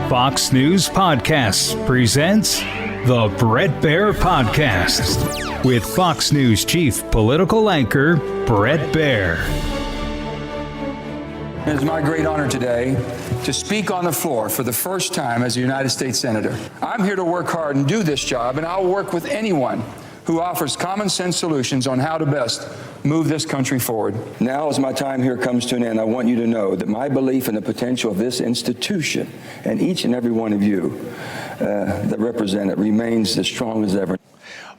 Fox News Podcasts presents the Bret Baier Podcast with Fox News Chief Political Anchor Bret Baier. It is my great honor today to speak on the floor for the first time as a United States Senator. I'm here to work hard and do this job, and I'll work with anyone who offers common sense solutions on how to best move this country forward. Now, as my time here comes to an end, I want you to know that my belief in the potential of this institution and each and every one of you that represent it remains as strong as ever.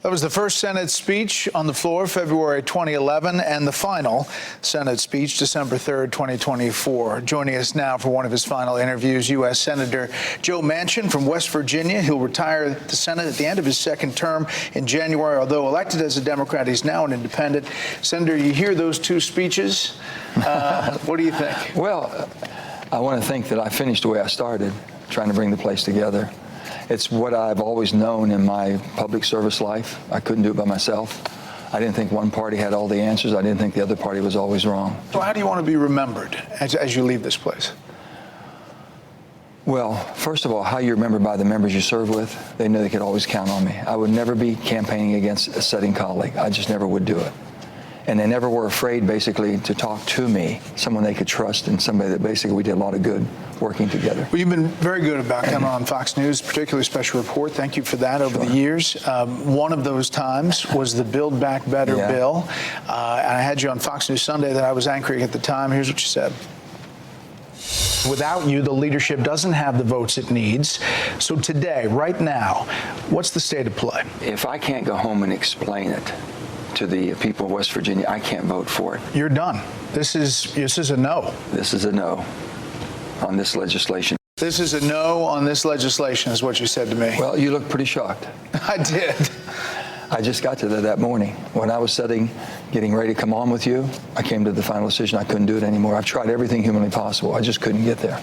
That was the first Senate speech on the floor, February 2011, and the final Senate speech, December 3rd, 2024. Joining us now for one of his final interviews, U.S. Senator Joe Manchin from West Virginia. He'll retire the Senate at the end of his second term in January. Although elected as a Democrat, he's now an independent. Senator, you hear those two speeches. What do you think? Well, I want to think that I finished the way I started, trying to bring the place together. It's what I've always known in my public service life. I couldn't do it by myself. I didn't think one party had all the answers. I didn't think the other party was always wrong. So how do you want to be remembered as you leave this place? Well, first of all, how you're remembered by the members you serve with. They know they could always count on me. I would never be campaigning against a sitting colleague. I just never would do it. And they never were afraid, basically, to talk to me, someone they could trust and somebody that basically we did a lot of good working together. Well, you've been very good about coming on Fox News, particularly Special Report. Thank you for that over the years. One of those times was the Build Back Better bill. I had you on Fox News Sunday that I was anchoring at the time. Here's what you said. Without you, the leadership doesn't have the votes it needs. So today, right now, what's the state of play? If I can't go home and explain it to the people of West Virginia, I can't vote for it. You're done. This is a no. This is a no on this legislation. This is a no on this legislation is what you said to me. Well, you look pretty shocked. I did. I just got to that morning. When I was getting ready to come on with you, I came to the final decision I couldn't do it anymore. I've tried everything humanly possible. I just couldn't get there.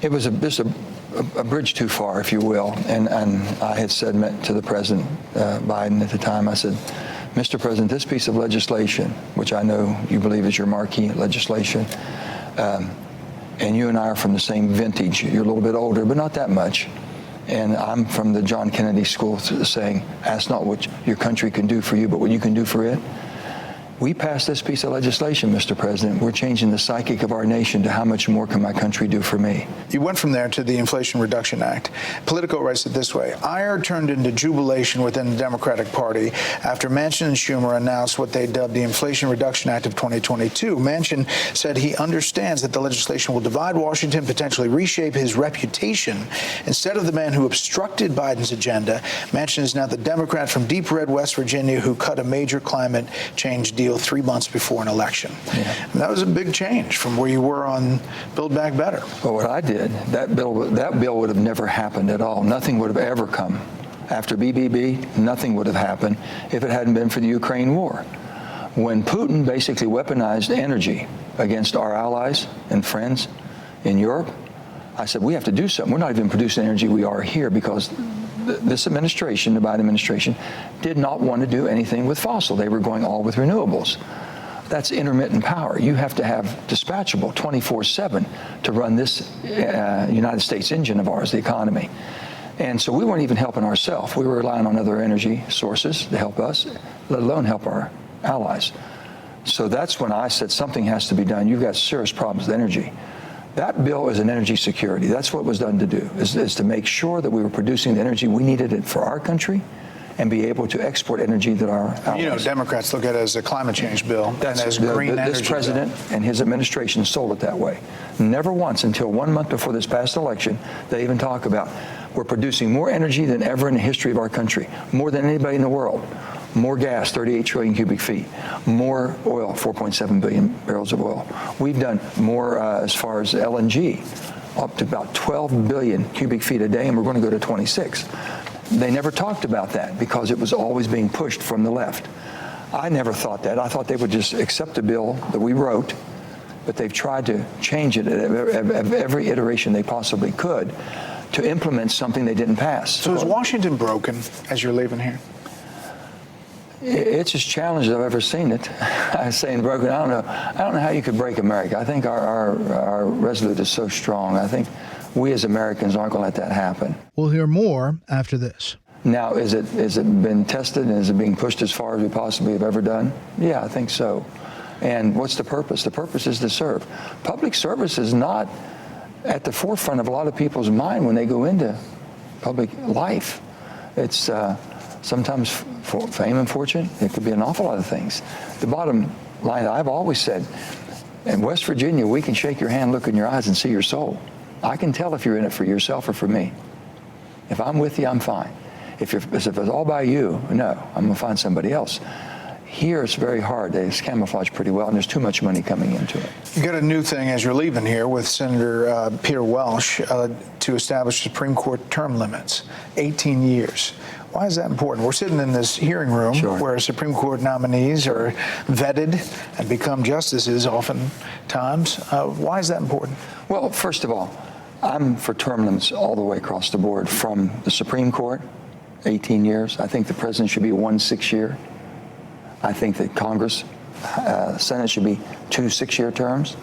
It was just a bridge too far, if you will. And I had said to the President, Biden at the time, I said, Mr. President, this piece of legislation, which I know you believe is your marquee legislation, and you and I are from the same vintage. You're a little bit older, but not that much. And I'm from the John Kennedy School saying, ask not what your country can do for you, but what you can do for it. We passed this piece of legislation, Mr. President. We're changing the psychic of our nation to how much more can my country do for me. You went from there to the Inflation Reduction Act. Politico writes it this way. Ire turned into jubilation within the Democratic Party after Manchin and Schumer announced what they dubbed the Inflation Reduction Act of 2022. Manchin said he understands that the legislation will divide Washington, potentially reshape his reputation. Instead of the man who obstructed Biden's agenda, Manchin is now the Democrat from deep red West Virginia who cut a major climate change deal 3 months before an election. Yeah. And that was a big change from where you were on Build Back Better. Well, what I did, that bill would have never happened at all. Nothing would have ever come. After BBB, nothing would have happened if it hadn't been for the Ukraine war. When Putin basically weaponized energy against our allies and friends in Europe, I said, we have to do something. We're not even producing energy we are here because this administration, the Biden administration, did not want to do anything with fossil. They were going all with renewables. That's intermittent power. You have to have dispatchable 24/7 to run this United States engine of ours, the economy. And so we weren't even helping ourselves. We were relying on other energy sources to help us, let alone help our allies. So that's when I said something has to be done. You've got serious problems with energy. That bill is an energy security. That's what was done to do, is to make sure that we were producing the energy we needed it for our country and be able to export energy that our allies. You know, Democrats look at it as a climate change bill and as green energy. This president and his administration sold it that way. Never once until 1 month before this past election, they even talk about we're producing more energy than ever in the history of our country, more than anybody in the world. More gas, 38 trillion cubic feet. More oil, 4.7 billion barrels of oil. We've done more as far as LNG, up to about 12 billion cubic feet a day, and we're going to go to 26. They never talked about that because it was always being pushed from the left. I never thought that. I thought they would just accept a bill that we wrote, but they've tried to change it at every iteration they possibly could to implement something they didn't pass. So is Washington broken as you're leaving here? It's as challenging as I've ever seen it. I say in broken, I don't know how you could break America. I think our Resolute is so strong. I think we as Americans aren't going to let that happen. We'll hear more after this. Now, is it been tested and is it being pushed as far as we possibly have ever done? Yeah, I think so. And what's the purpose? The purpose is to serve. Public service is not at the forefront of a lot of people's mind when they go into public life. It's sometimes fame and fortune. It could be an awful lot of things. The bottom line, I've always said, in West Virginia, we can shake your hand, look in your eyes, and see your soul. I can tell if you're in it for yourself or for me. If I'm with you, I'm fine. If it's all by you, no, I'm going to find somebody else. Here, it's very hard. It's camouflaged pretty well, and there's too much money coming into it. You got a new thing as you're leaving here with Senator Peter Welch to establish Supreme Court term limits, 18 years. Why is that important? We're sitting in this hearing room where Supreme Court nominees are vetted and become justices oftentimes. Why is that important? Well, first of all, I'm for term limits all the way across the board, from the Supreme Court, 18 years. I think the president should be 1 6-year. I think that Congress, Senate should be 2 6-year terms.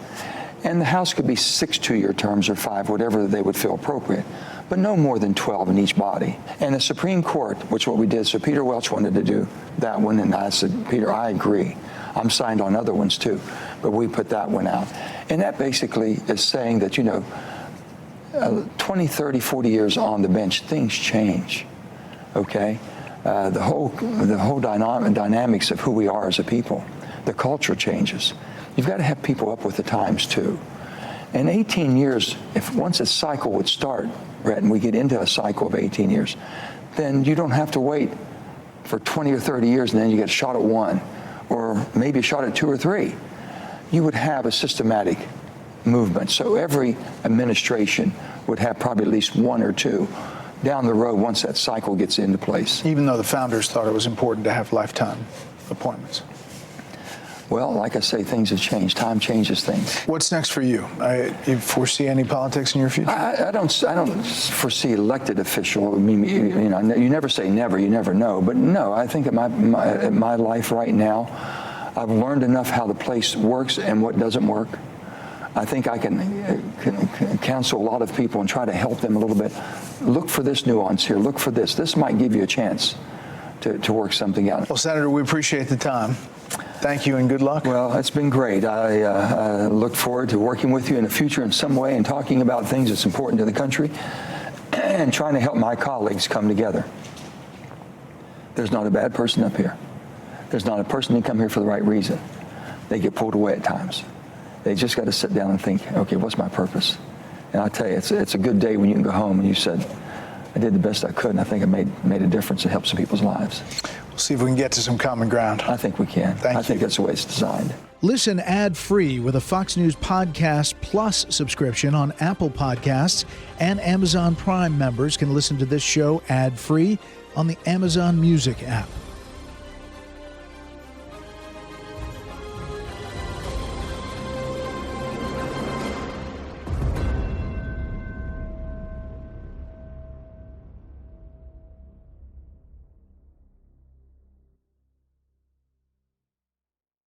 And the House could be 6 2-year terms or 5, whatever they would feel appropriate, but no more than 12 in each body. And the Supreme Court, which is what we did, so Peter Welch wanted to do that one, and I said, Peter, I agree. I'm signed on other ones too, but we put that one out. And that basically is saying that, 20, 30, 40 years on the bench, things change, okay? The whole dynamics of who we are as a people, the culture changes. You've got to have people up with the times too. And 18 years, if once a cycle would start, Brett, and we get into a cycle of 18 years, then you don't have to wait for 20 or 30 years and then you get a shot at 1, or maybe a shot at 2 or 3. You would have a systematic movement. So every administration would have probably at least 1 or 2 down the road once that cycle gets into place. Even though the founders thought it was important to have lifetime appointments. Well, like I say, things have changed. Time changes things. What's next for you? You foresee any politics in your future? I don't foresee elected official. I mean, you never say never. You never know. But no, I think at my life right now, I've learned enough how the place works and what doesn't work. I think I can counsel a lot of people and try to help them a little bit. Look for this nuance here. Look for this. This might give you a chance to work something out. Well, Senator, we appreciate the time. Thank you and good luck. Well, it's been great. I look forward to working with you in the future in some way and talking about things that's important to the country and trying to help my colleagues come together. There's not a bad person up here. There's not a person who come here for the right reason. They get pulled away at times. They just got to sit down and think, okay, what's my purpose? And I'll tell you, it's a good day when you can go home and you said, I did the best I could, and I think I made a difference and helped some people's lives. We'll see if we can get to some common ground. I think we can. I think that's the way it's designed. Listen ad-free with a Fox News Podcast Plus subscription on Apple Podcasts, and Amazon Prime members can listen to this show ad-free on the Amazon Music app.